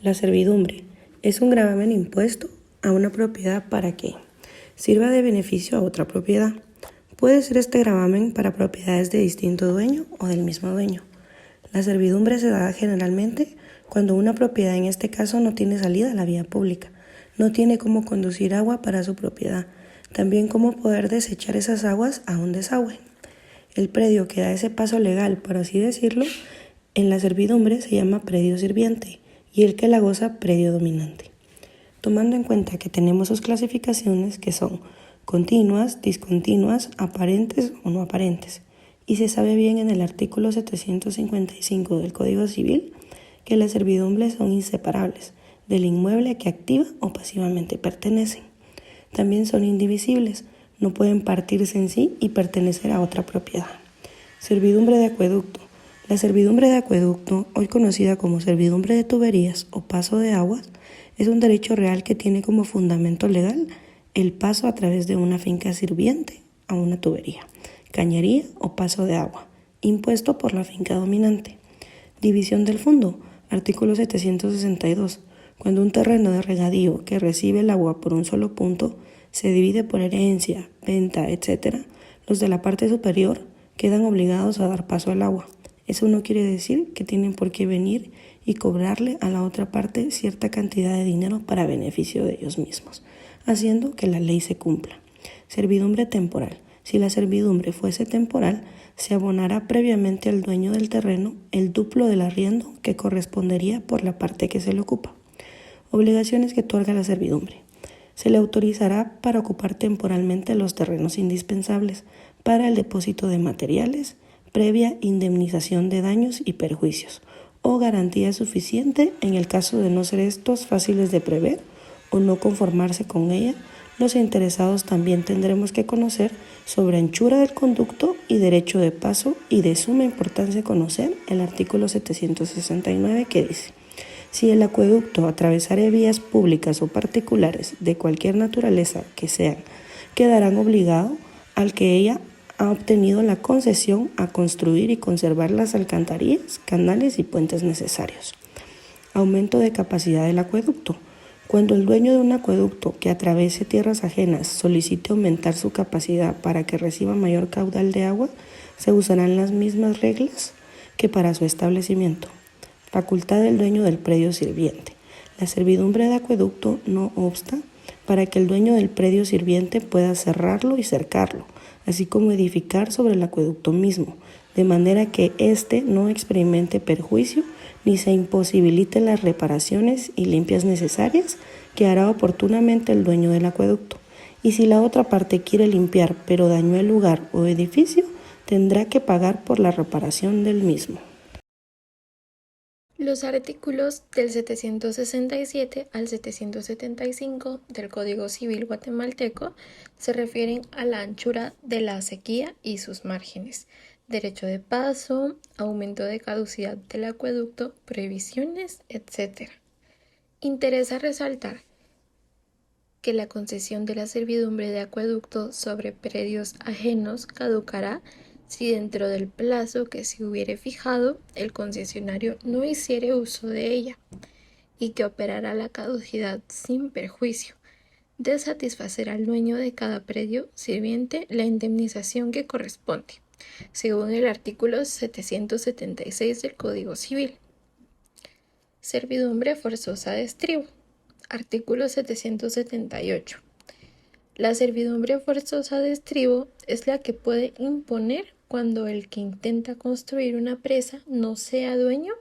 La servidumbre es un gravamen impuesto a una propiedad para que sirva de beneficio a otra propiedad. Puede ser este gravamen para propiedades de distinto dueño o del mismo dueño. La servidumbre se da generalmente cuando una propiedad, en este caso, no tiene salida a la vía pública, no tiene cómo conducir agua para su propiedad, también cómo poder desechar esas aguas a un desagüe. El predio que da ese paso legal, por así decirlo, en la servidumbre se llama predio sirviente y el que la goza predio dominante. Tomando en cuenta que tenemos sus clasificaciones que son continuas, discontinuas, aparentes o no aparentes, y se sabe bien en el artículo 755 del Código Civil que las servidumbres son inseparables del inmueble a que activa o pasivamente pertenecen. También son indivisibles, no pueden partirse en sí y pertenecer a otra propiedad. Servidumbre de acueducto. La servidumbre de acueducto, hoy conocida como servidumbre de tuberías o paso de aguas, es un derecho real que tiene como fundamento legal el paso a través de una finca sirviente a una tubería, cañería o paso de agua, impuesto por la finca dominante. División del fondo, artículo 762. Cuando un terreno de regadío que recibe el agua por un solo punto se divide por herencia, venta, etc., los de la parte superior quedan obligados a dar paso al agua. Eso no quiere decir que tienen por qué venir y cobrarle a la otra parte cierta cantidad de dinero para beneficio de ellos mismos, haciendo que la ley se cumpla. Servidumbre temporal. Si la servidumbre fuese temporal, se abonará previamente al dueño del terreno el duplo del arriendo que correspondería por la parte que se le ocupa. Obligaciones que otorga la servidumbre. Se le autorizará para ocupar temporalmente los terrenos indispensables para el depósito de materiales, previa indemnización de daños y perjuicios, o garantía suficiente en el caso de no ser estos fáciles de prever o no conformarse con ella. Los interesados también tendremos que conocer sobre anchura del conducto y derecho de paso, y de suma importancia conocer el artículo 769 que dice: si el acueducto atravesare vías públicas o particulares de cualquier naturaleza que sean, quedarán obligados al que ella ha obtenido la concesión a construir y conservar las alcantarillas, canales y puentes necesarios. Aumento de capacidad del acueducto. Cuando el dueño de un acueducto que atraviese tierras ajenas solicite aumentar su capacidad para que reciba mayor caudal de agua, se usarán las mismas reglas que para su establecimiento. Facultad del dueño del predio sirviente. La servidumbre de acueducto no obsta para que el dueño del predio sirviente pueda cerrarlo y cercarlo, así como edificar sobre el acueducto mismo, de manera que éste no experimente perjuicio ni se imposibiliten las reparaciones y limpias necesarias que hará oportunamente el dueño del acueducto. Y si la otra parte quiere limpiar pero dañó el lugar o edificio, tendrá que pagar por la reparación del mismo. Los artículos del 767 al 775 del Código Civil guatemalteco se refieren a la anchura de la acequia y sus márgenes, derecho de paso, aumento de caducidad del acueducto, prohibiciones, etc. Interesa resaltar que la concesión de la servidumbre de acueducto sobre predios ajenos caducará si dentro del plazo que se hubiere fijado el concesionario no hiciere uso de ella, y que operará la caducidad sin perjuicio de satisfacer al dueño de cada predio sirviente la indemnización que corresponde, según el artículo 776 del Código Civil. Servidumbre forzosa de estribo. Artículo 778. La servidumbre forzosa de estribo es la que puede imponer cuando el que intenta construir una presa no sea dueño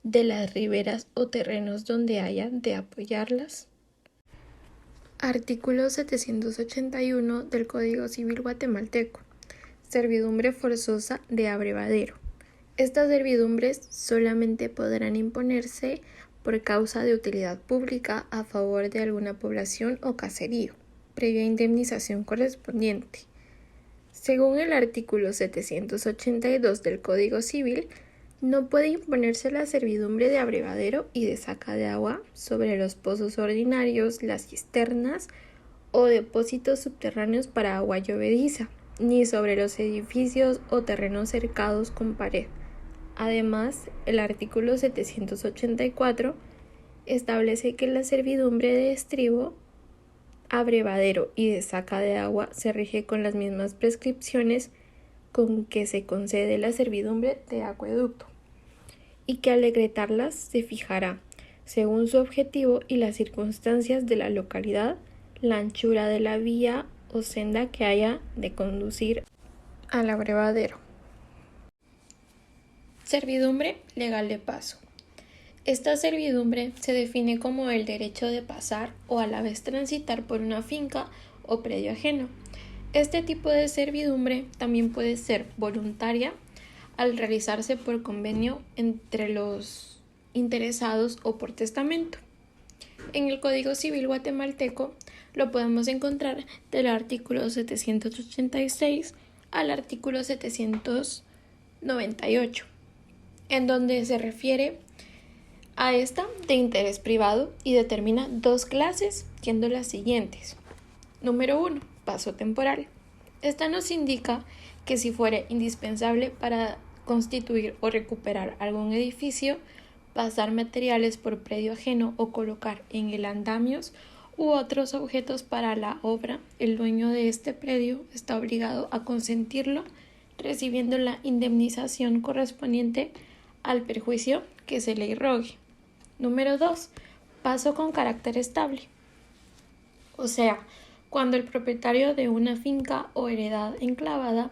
de las riberas o terrenos donde haya de apoyarlas. Artículo 781 del Código Civil guatemalteco. Servidumbre forzosa de abrevadero. Estas servidumbres solamente podrán imponerse por causa de utilidad pública a favor de alguna población o caserío, previa indemnización correspondiente. Según el artículo 782 del Código Civil, no puede imponerse la servidumbre de abrevadero y de saca de agua sobre los pozos ordinarios, las cisternas o depósitos subterráneos para agua llovediza, ni sobre los edificios o terrenos cercados con pared. Además, el artículo 784 establece que la servidumbre de estribo, abrevadero y de saca de agua se rige con las mismas prescripciones con que se concede la servidumbre de acueducto, y que al decretarlas se fijará, según su objetivo y las circunstancias de la localidad, la anchura de la vía o senda que haya de conducir al abrevadero. Servidumbre legal de paso. Esta servidumbre se define como el derecho de pasar o a la vez transitar por una finca o predio ajeno. Este tipo de servidumbre también puede ser voluntaria al realizarse por convenio entre los interesados o por testamento. En el Código Civil guatemalteco lo podemos encontrar del artículo 786 al artículo 798, en donde se refiere a esta de interés privado y determina dos clases, siendo las siguientes. Número 1. Paso temporal. Esta nos indica que si fuera indispensable para constituir o recuperar algún edificio, pasar materiales por predio ajeno o colocar en él andamios u otros objetos para la obra, el dueño de este predio está obligado a consentirlo, recibiendo la indemnización correspondiente al perjuicio que se le irrogue. Número 2. Paso con carácter estable. O sea, cuando el propietario de una finca o heredad enclavada,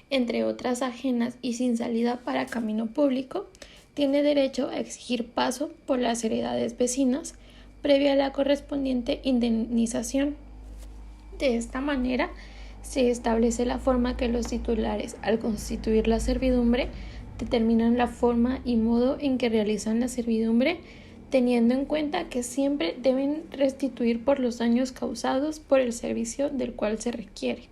entre otras ajenas y sin salida para camino público, tiene derecho a exigir paso por las heredades vecinas previa a la correspondiente indemnización. De esta manera, se establece la forma que los titulares, al constituir la servidumbre, determinan la forma y modo en que realizan la servidumbre, teniendo en cuenta que siempre deben restituir por los daños causados por el servicio del cual se requiere.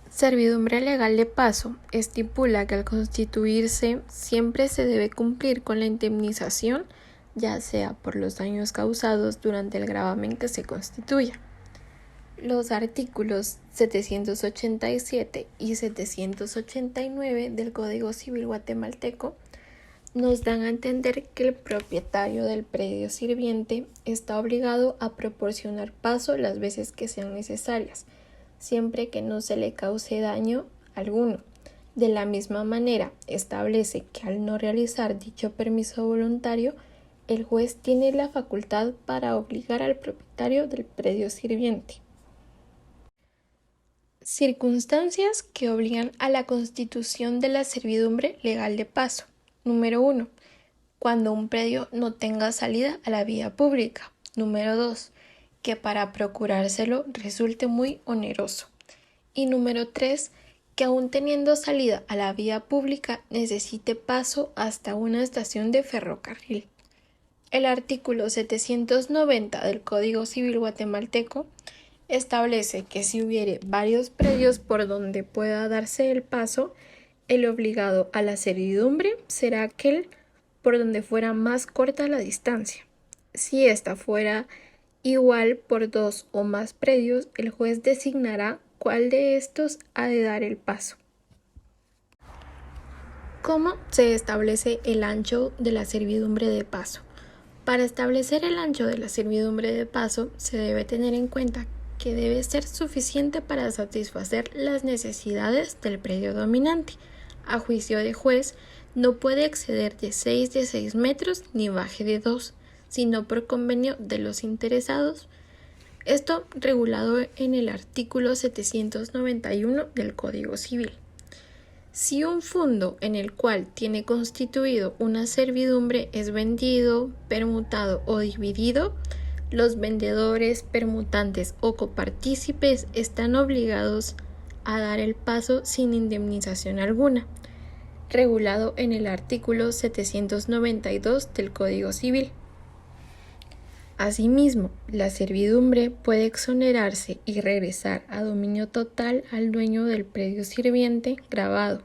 Servidumbre legal de paso estipula que al constituirse siempre se debe cumplir con la indemnización, ya sea por los daños causados durante el gravamen que se constituya. Los artículos 787 y 789 del Código Civil guatemalteco nos dan a entender que el propietario del predio sirviente está obligado a proporcionar paso las veces que sean necesarias, siempre que no se le cause daño alguno. De la misma manera, establece que al no realizar dicho permiso voluntario, el juez tiene la facultad para obligar al propietario del predio sirviente. Circunstancias que obligan a la constitución de la servidumbre legal de paso. Número 1. Cuando un predio no tenga salida a la vía pública. Número 2. Que para procurárselo resulte muy oneroso. Y número 3. Que aún teniendo salida a la vía pública necesite paso hasta una estación de ferrocarril. El artículo 790 del Código Civil guatemalteco establece que si hubiere varios predios por donde pueda darse el paso, el obligado a la servidumbre será aquel por donde fuera más corta la distancia. Si ésta fuera igual por dos o más predios, el juez designará cuál de estos ha de dar el paso. ¿Cómo se establece el ancho de la servidumbre de paso? Para establecer el ancho de la servidumbre de paso, se debe tener en cuenta que debe ser suficiente para satisfacer las necesidades del predio dominante. A juicio de juez, no puede exceder de 6 metros ni baje de 2, sino por convenio de los interesados. Esto regulado en el artículo 791 del Código Civil. Si un fundo en el cual tiene constituido una servidumbre es vendido, permutado o dividido, los vendedores, permutantes o copartícipes están obligados a dar el paso sin indemnización alguna, regulado en el artículo 792 del Código Civil. Asimismo, la servidumbre puede exonerarse y regresar a dominio total al dueño del predio sirviente gravado,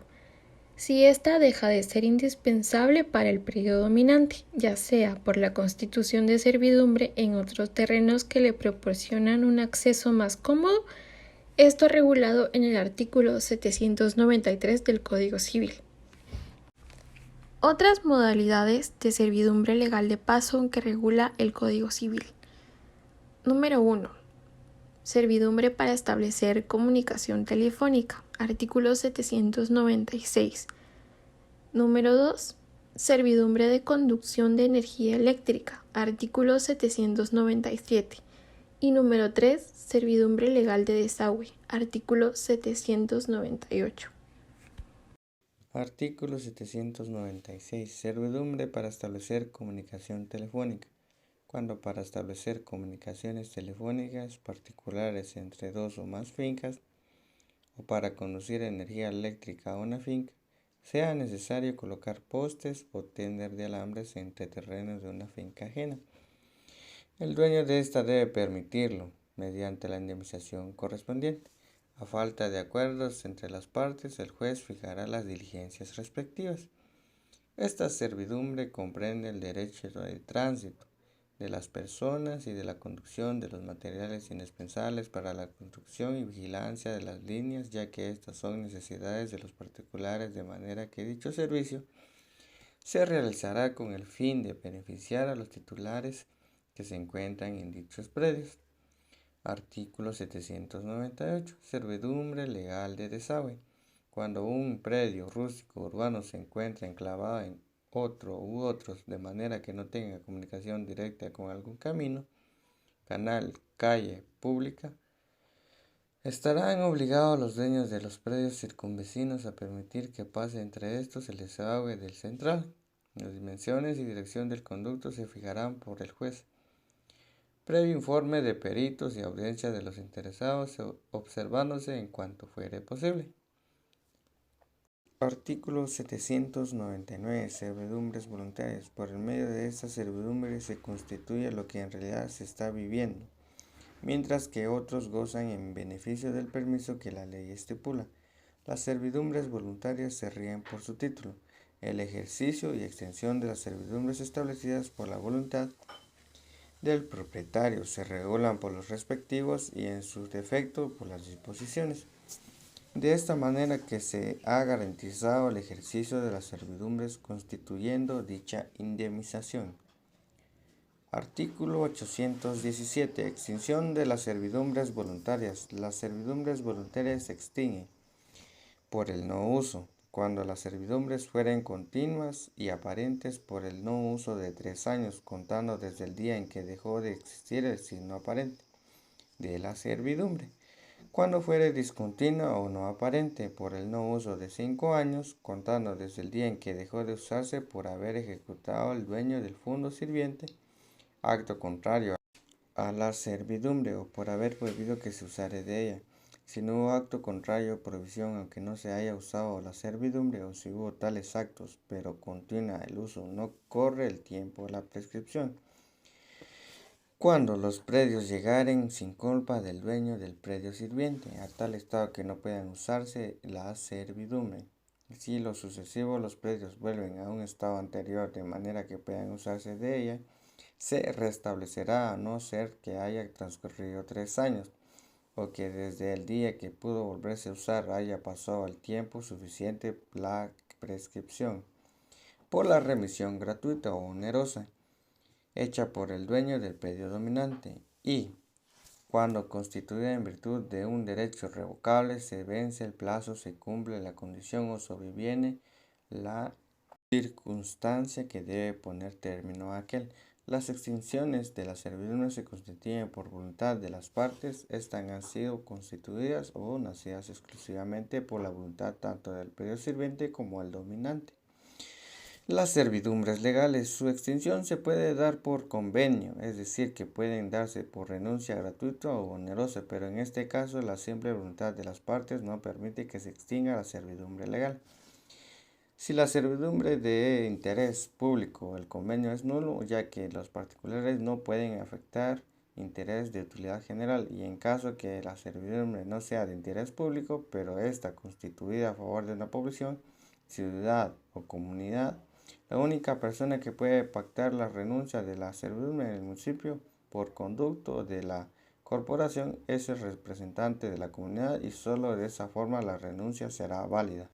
si ésta deja de ser indispensable para el predio dominante, ya sea por la constitución de servidumbre en otros terrenos que le proporcionan un acceso más cómodo, esto regulado en el artículo 793 del Código Civil. Otras modalidades de servidumbre legal de paso que regula el Código Civil. Número 1. Servidumbre para establecer comunicación telefónica. Artículo 796. Número 2. Servidumbre de conducción de energía eléctrica. Artículo 797. Y número 3. Servidumbre legal de desagüe. Artículo 798. Artículo 796. Servidumbre para establecer comunicación telefónica. Cuando para establecer comunicaciones telefónicas particulares entre dos o más fincas o para conducir energía eléctrica a una finca, sea necesario colocar postes o tender de alambres entre terrenos de una finca ajena. El dueño de esta debe permitirlo mediante la indemnización correspondiente. A falta de acuerdos entre las partes, el juez fijará las diligencias respectivas. Esta servidumbre comprende el derecho de tránsito de las personas y de la conducción de los materiales indispensables para la construcción y vigilancia de las líneas, ya que estas son necesidades de los particulares, de manera que dicho servicio se realizará con el fin de beneficiar a los titulares que se encuentran en dichos predios. Artículo 798. Servidumbre legal de desagüe. Cuando un predio rústico urbano se encuentra enclavado en otro u otros, de manera que no tenga comunicación directa con algún camino, canal, calle pública, estarán obligados los dueños de los predios circunvecinos a permitir que pase entre estos el desagüe del central. Las dimensiones y dirección del conducto se fijarán por el juez, previo informe de peritos y audiencia de los interesados, observándose en cuanto fuere posible. Artículo 799. Servidumbres voluntarias. Por el medio de estas servidumbres se constituye lo que en realidad se está viviendo, mientras que otros gozan en beneficio del permiso que la ley estipula. Las servidumbres voluntarias se rigen por su título. El ejercicio y extensión de las servidumbres establecidas por la voluntad del propietario se regulan por los respectivos y en su defecto por las disposiciones. De esta manera que se ha garantizado el ejercicio de las servidumbres constituyendo dicha indemnización. Artículo 817. Extinción de las servidumbres voluntarias. Las servidumbres voluntarias se extinguen por el no uso, cuando las servidumbres fueren continuas y aparentes por el no uso de 3 años, contando desde el día en que dejó de existir el signo aparente de la servidumbre. Cuando fuere discontinua o no aparente por el no uso de 5 años, contando desde el día en que dejó de usarse por haber ejecutado el dueño del fondo sirviente acto contrario a la servidumbre o por haber prohibido que se usare de ella. Si no hubo acto contrario o prohibición, aunque no se haya usado la servidumbre, o si hubo tales actos, pero continúa el uso, no corre el tiempo de la prescripción. Cuando los predios llegaren sin culpa del dueño del predio sirviente, a tal estado que no puedan usarse la servidumbre. Si lo sucesivo los predios vuelven a un estado anterior de manera que puedan usarse de ella, se restablecerá a no ser que haya transcurrido 3 años, o que desde el día que pudo volverse a usar haya pasado el tiempo suficiente la prescripción, por la remisión gratuita o onerosa hecha por el dueño del predio dominante, y cuando constituida en virtud de un derecho revocable se vence el plazo, se cumple la condición o sobreviene la circunstancia que debe poner término a aquel. Las extinciones de la servidumbre se constituyen por voluntad de las partes. Estas han sido constituidas o nacidas exclusivamente por la voluntad tanto del predio sirviente como del dominante. Las servidumbres legales, su extinción se puede dar por convenio, es decir, que pueden darse por renuncia gratuita o onerosa, pero en este caso la simple voluntad de las partes no permite que se extinga la servidumbre legal. Si la servidumbre de interés público, el convenio es nulo, ya que los particulares no pueden afectar interés de utilidad general, y en caso que la servidumbre no sea de interés público, pero está constituida a favor de una población, ciudad o comunidad, la única persona que puede pactar la renuncia de la servidumbre en el municipio por conducto de la corporación es el representante de la comunidad, y solo de esa forma la renuncia será válida.